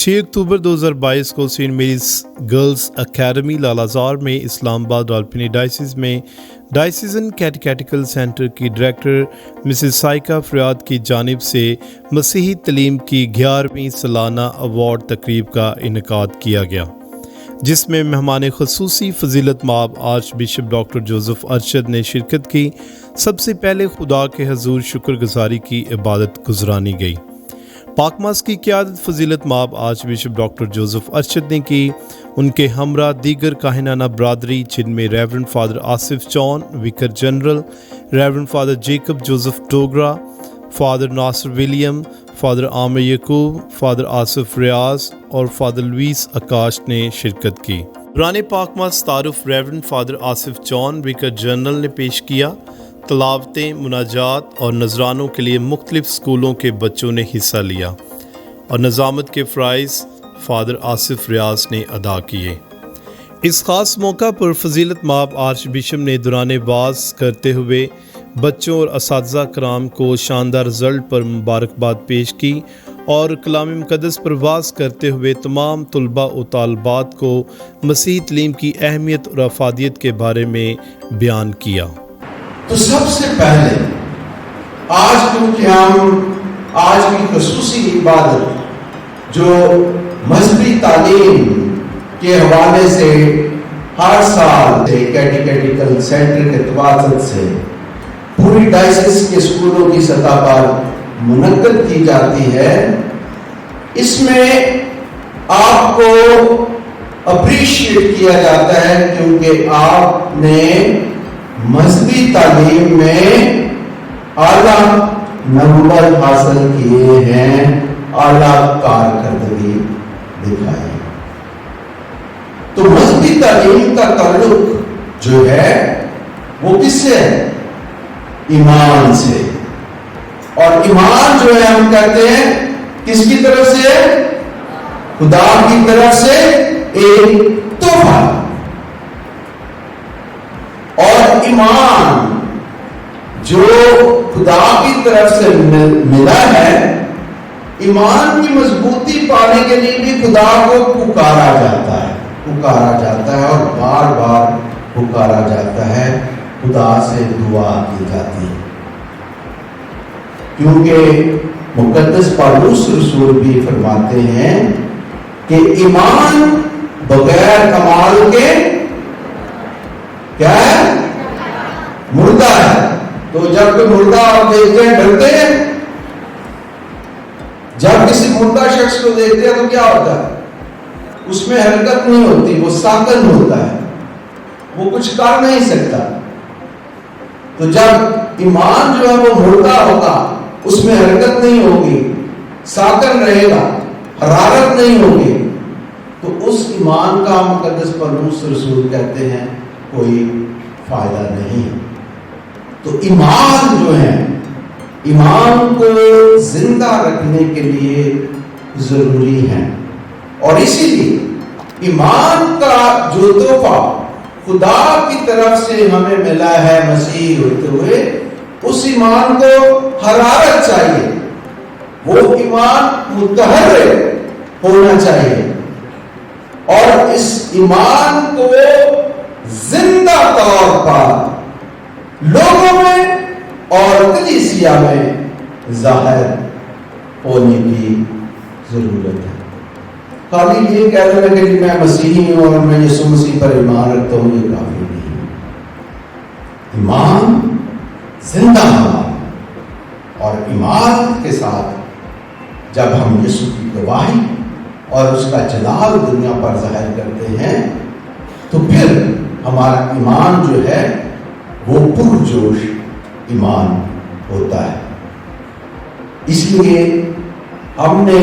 6 اکتوبر 2022 کو Saint marriage girls academy لالازار میں اسلام آباد راولپنڈی ڈائسس میں ڈائسیزن کیٹیکیٹیکل سینٹر کی ڈائریکٹر مسز سائقہ فریاد کی جانب سے مسیحی تعلیم کی 11ویں سالانہ ایوارڈ تقریب کا انعقاد کیا گیا، جس میں مہمان خصوصی فضیلت مآب arch bishop doctor Joseph Arshad نے شرکت کی۔ سب سے پہلے خدا کے حضور شکر گزاری کی عبادت گزرانی گئی۔ پاکماس کی قیادت فضیلت مآب arch bishop doctor Joseph Arshad نے کی۔ ان کے ہمراہ دیگر کاہنانہ برادری، جن میں reverend father Asif John vicar general, reverend father Jacob Joseph Dogra, father Nasir William, father Aamir Yaqoob, father Asif Riaz اور فادر لوئیس آکاش نے شرکت کی۔ دوران پاکماس تعارف reverend father Asif John vicar general نے پیش کیا۔ تلاوتیں، مناجات اور نذرانوں کے لیے مختلف اسکولوں کے بچوں نے حصہ لیا اور نظامت کے فرائض فادر آصف ریاض نے ادا کیے۔ اس خاص موقع پر فضیلت مآب آرچ بشپ نے دوران واعظ کرتے ہوئے بچوں اور اساتذہ کرام کو شاندار رزلٹ پر مبارکباد پیش کی اور کلام مقدس پر واعظ کرتے ہوئے تمام طلباء و طالبات کو مسیحی تعلیم کی اہمیت اور افادیت کے بارے میں بیان کیا۔ تو سب سے پہلے آج کیونکہ ہم آج کی خصوصی عبادت جو مذہبی تعلیم کے حوالے سے ہر سال سے کیٹیکیٹیکل سینٹر کے توسط سے پوری ڈائسس کے اسکولوں کی سطح پر منعقد کی جاتی ہے، اس میں آپ کو اپریشیٹ کیا جاتا ہے کیونکہ آپ نے مذہبی تعلیم میں اعلیٰ نمبر حاصل کیے ہیں، اعلیٰ کارکردگی دکھائی۔ تو مذہبی تعلیم کا تعلق جو ہے وہ کس سے ہے؟ ایمان سے۔ اور ایمان جو ہے ہم کہتے ہیں کس کی طرف سے؟ خدا کی طرف سے ایک تحفہ۔ اور ایمان جو خدا کی طرف سے ملا ہے، ایمان کی مضبوطی پانے کے لیے بھی خدا کو پکارا جاتا ہے اور بار بار پکارا جاتا ہے، خدا سے دعا کی جاتی ہے، کیونکہ مقدس پالوس رسول بھی فرماتے ہیں کہ ایمان بغیر کمال کے کیا ہے؟ مردہ ہے۔ تو جب کوئی مردہ آپ دیکھتے ہیں ڈرتے ہیں؟ جب کسی مردہ شخص کو دیکھتے ہیں تو کیا ہوتا ہے؟ اس میں حرکت نہیں ہوتی، وہ ساکن ہوتا ہے، وہ کچھ کر نہیں سکتا۔ تو جب ایمان جو ہے وہ مردہ ہوگا، اس میں حرکت نہیں ہوگی، ساکن رہے گا، حرارت نہیں ہوگی، تو اس ایمان کا مقدس پالوس رسول کہتے ہیں کوئی فائدہ نہیں۔ تو ایمان جو ہے، ایمان کو زندہ رکھنے کے لیے ضروری ہے، اور اسی لیے ایمان کا جو تحفہ خدا کی طرف سے ہمیں ملا ہے مسیح ہوتے ہوئے، اس ایمان کو حرارت چاہیے، وہ ایمان متحرک ہونا چاہیے، اور اس ایمان کو زندہ طور پر لوگوں میں اور کلیسیا میں ظاہر ہونے کی ضرورت ہے۔ خالی یہ کہہ دینا کہ میں مسیحی ہوں اور میں یسوع مسیح پر ایمان رکھتا ہوں، یہ کافی نہیں۔ ایمان زندہ ہوا، اور ایمان کے ساتھ جب ہم یسوع کی گواہی اور اس کا جلال دنیا پر ظاہر کرتے ہیں تو پھر ہمارا ایمان جو ہے وہ پرجوش ایمان ہوتا ہے۔ اس لیے ہم نے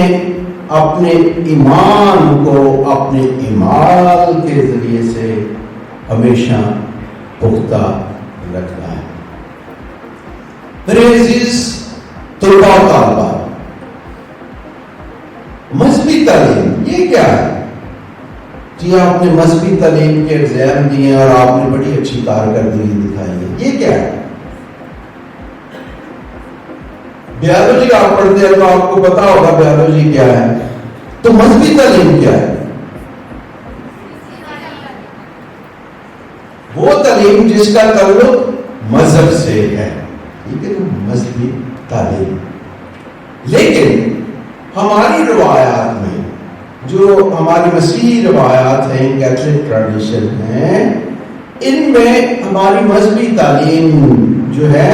اپنے ایمان کو اپنے ایمان کے ذریعے سے ہمیشہ پختہ رکھنا ہے۔ میرے عزیز طلباء و طالبات، مذہبی تعلیم یہ کیا ہے؟ جی آپ نے مذہبی تعلیم کے ایگزام دیے اور آپ نے بڑی اچھی کارکردگی دکھائی ہے، یہ کیا ہے؟ بیالوجی آپ پڑھتے ہیں تو آپ کو پتا ہوگا بیالوجی کیا ہے۔ تو مذہبی تعلیم کیا ہے؟ وہ تعلیم جس کا تعلق مذہب سے ہے، ٹھیک ہے، مذہبی تعلیم. لیکن ہماری روایات میں جو ہماری مسیحی روایات ہیں، کیتھولک ٹریڈیشن ہیں، ان میں ہماری مذہبی تعلیم جو ہے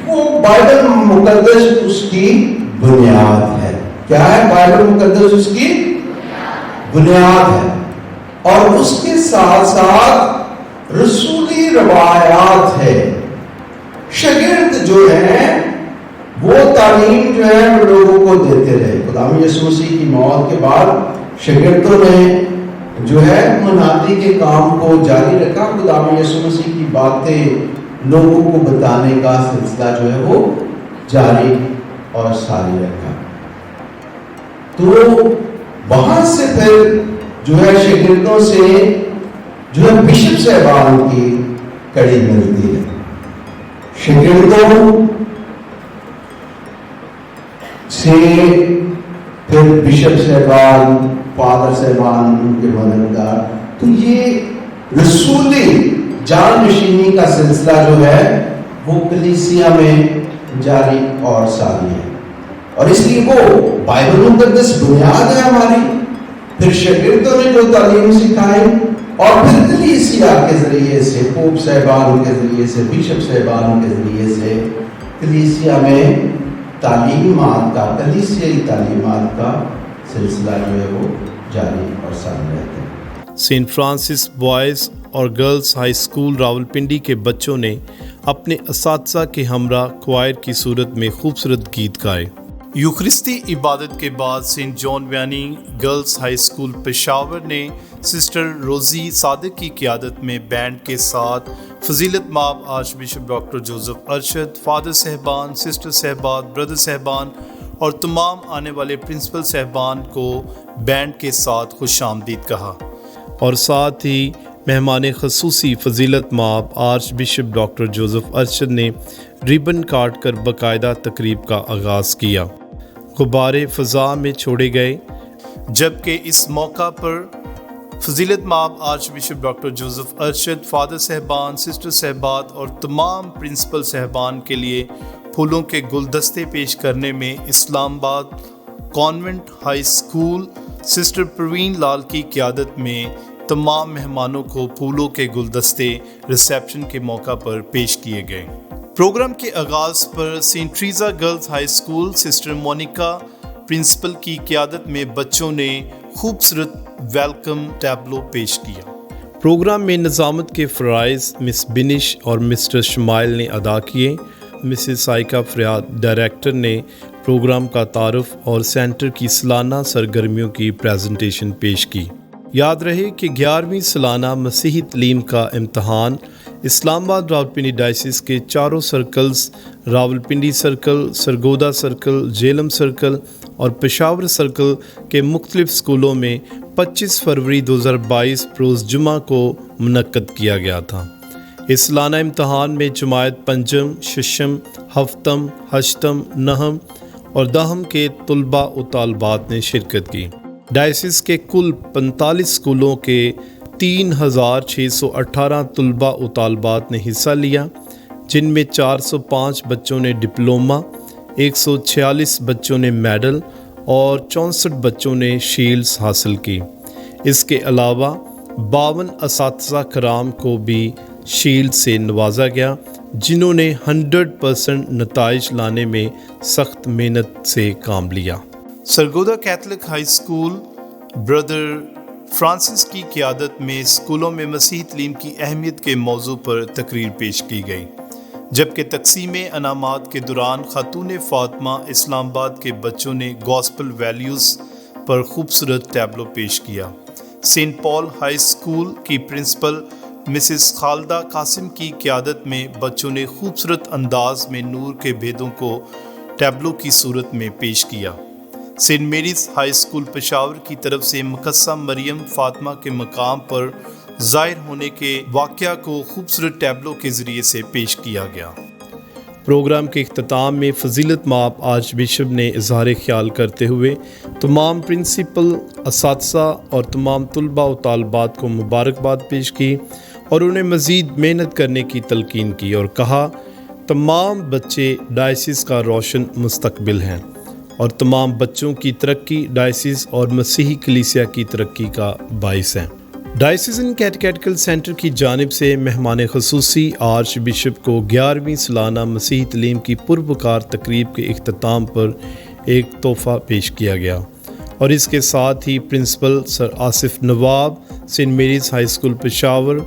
وہ بائبل مقدس اس کی بنیاد ہے. کیا ہے؟ بائبل مقدس اس کی بنیاد ہے. اور اس کے ساتھ ساتھ رسولی روایات ہے. شاگرد جو ہیں وہ تعلیم جو ہے وہ لوگوں کو دیتے رہے. خدا یسوع مسیح کی موت کے بعد شاگردوں نے جو ہے منادی کے کام کو جاری رکھا. خدا یسوع مسیح کی باتیں لوگوں کو بتانے کا سلسلہ جو ہے وہ جاری اور ساری رکھا. تو وہاں سے پھر جو ہے شاگردوں سے جو ہے بشپ صاحبان کی کڑی ملتی ہے. شاگردوں سے پھر بشپ صاحبان، فادر صاحبان، ان کے مددگار. تو یہ رسولی جان نشینی کا سلسلہ جو ہے وہ کلیسیا میں جاری اور ساری ہے. اور اس لیے وہ بائبل مقدس بنیاد ہے ہماری. پھر شاگردوں نے جو تعلیم سکھائی اور پھر کلیسیا کے ذریعے سے، پوپ صاحبان کے ذریعے سے، بشپ صاحبان کے ذریعے سے کلیسیا میں تعلیمات کا، کلیسیائی تعلیمات کا سلسلہ جو ہے وہ جاری اور ساری رہتا ہے. سینٹ فرانسس بوائز اور گرلز ہائی اسکول راولپنڈی کے بچوں نے اپنے اساتذہ کے ہمراہ کوائر کی صورت میں خوبصورت گیت گائے. یوخرستی عبادت کے بعد سینٹ جان ویانی گرلز ہائی اسکول پشاور نے سسٹر روزی صادق کی قیادت میں بینڈ کے ساتھ فضیلت مآب arch bishop doctor Joseph Arshad, father صاحبان، سسٹر صاحبات، بردر صاحبان اور تمام آنے والے پرنسپل صاحبان کو بینڈ کے ساتھ خوش آمدید کہا. اور ساتھ ہی مہمان خصوصی فضیلت مآب arch bishop doctor Joseph Arshad نے ریبن کاٹ کر باقاعدہ تقریب کا آغاز کیا. غبارے فضا میں چھوڑے گئے، جبکہ اس موقع پر فضیلت مآب arch bishop doctor Joseph Arshad, father صاحبان، سسٹر صاحبات اور تمام پرنسپل صاحبان کے لیے پھولوں کے گلدستے پیش کرنے میں Islamabad convent high school sister Parveen Lal کی قیادت میں تمام مہمانوں کو پھولوں کے گلدستے ریسیپشن کے موقع پر پیش کیے گئے. پروگرام کے آغاز پر saint Teresa girls high school sister Monica principal کی قیادت میں بچوں نے خوبصورت ویلکم ٹیبلو پیش کیا. پروگرام میں نظامت کے فرائض مس بنش اور مسٹر شمائل نے ادا کیے. مسز سائکا فریاد ڈائریکٹر نے پروگرام کا تعارف اور سینٹر کی سالانہ سرگرمیوں کی پریزنٹیشن پیش کی. یاد رہے کہ 11ویں سالانہ مسیحی تعلیم کا امتحان اسلام آباد راولپنڈی ڈائسس کے چاروں circles Rawalpindi circle, Sargodha circle, Jhelum circle اور پشاور سرکل کے مختلف اسکولوں میں 25 فروری 2022 روز جمعہ کو منعقد کیا گیا تھا. اس سالانہ امتحان میں جماعت پنجم، ششم، ہفتم، ہشتم، نہم اور دہم کے طلباء و طالبات نے شرکت کی. ڈائسس کے کل 45 اسکولوں کے 3618 طلباء و طالبات نے حصہ لیا، جن میں 405 بچوں نے ڈپلومہ، 146 بچوں نے میڈل اور 64 بچوں نے شیلڈز حاصل کی. اس کے علاوہ 52 اساتذہ کرام کو بھی شیلڈ سے نوازا گیا، جنہوں نے 100% نتائج لانے میں سخت محنت سے کام لیا. Sargodha Catholic high school brother Francis کی قیادت میں اسکولوں میں مسیحی تعلیم کی اہمیت کے موضوع پر تقریر پیش کی گئی، جبکہ تقسیم انعامات کے دوران خاتون فاطمہ اسلام آباد کے بچوں نے گاسپل ویلیوز پر خوبصورت ٹیبلو پیش کیا. سینٹ پال ہائی اسکول کی پرنسپل مسز خالدہ قاسم کی قیادت میں بچوں نے خوبصورت انداز میں نور کے بھیدوں کو ٹیبلو کی صورت میں پیش کیا. Saint Mary's high school Peshawar کی طرف سے مقدسہ مریم فاطمہ کے مقام پر ظاہر ہونے کے واقعہ کو خوبصورت ٹیبلو کے ذریعے سے پیش کیا گیا. پروگرام کے اختتام میں فضیلت مآب آرچ بشپ نے اظہار خیال کرتے ہوئے تمام پرنسپل، اساتذہ اور تمام طلباء و طالبات کو مبارکباد پیش کی اور انہیں مزید محنت کرنے کی تلقین کی اور کہا تمام بچے ڈائسس کا روشن مستقبل ہیں اور تمام بچوں کی ترقی ڈائسس اور مسیحی کلیسیا کی ترقی کا باعث ہے۔ ڈائسیزن کیٹیکیٹیکل سینٹر کی جانب سے مہمان خصوصی آرچ بشپ کو 11ویں سالانہ مسیحی تعلیم کی پروقار تقریب کے اختتام پر ایک تحفہ پیش کیا گیا اور اس کے ساتھ ہی principal sir Asif Nawab, Saint Mary's high school Peshawar,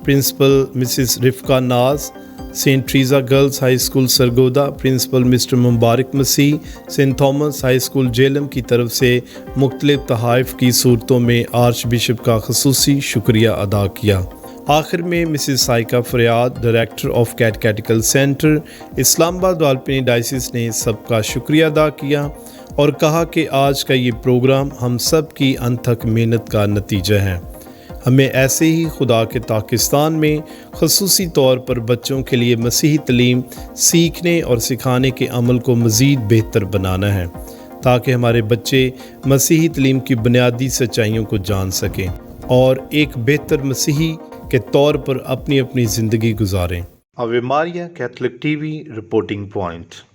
principal Mrs Rafqa Naz, Saint Teresa girls high school Sargodha, principal Mr Mubarak Masih, Saint Thomas high school Jhelum کی طرف سے مختلف تحائف کی صورتوں میں آرچ بشپ کا خصوصی شکریہ ادا کیا۔ آخر میں مسز سائیکا فریاد، ڈائریکٹر آف کیٹیکیٹیکل سینٹر اسلام آباد راولپنڈی ڈائسس نے سب کا شکریہ ادا کیا اور کہا کہ آج کا یہ پروگرام ہم سب کی انتھک محنت کا نتیجہ ہے۔ ہمیں ایسے ہی خدا کے پاکستان میں خصوصی طور پر بچوں کے لیے مسیحی تعلیم سیکھنے اور سکھانے کے عمل کو مزید بہتر بنانا ہے تاکہ ہمارے بچے مسیحی تعلیم کی بنیادی سچائیوں کو جان سکیں اور ایک بہتر مسیحی کے طور پر اپنی زندگی گزاریں۔ Ave Maria Catholic TV reporting point.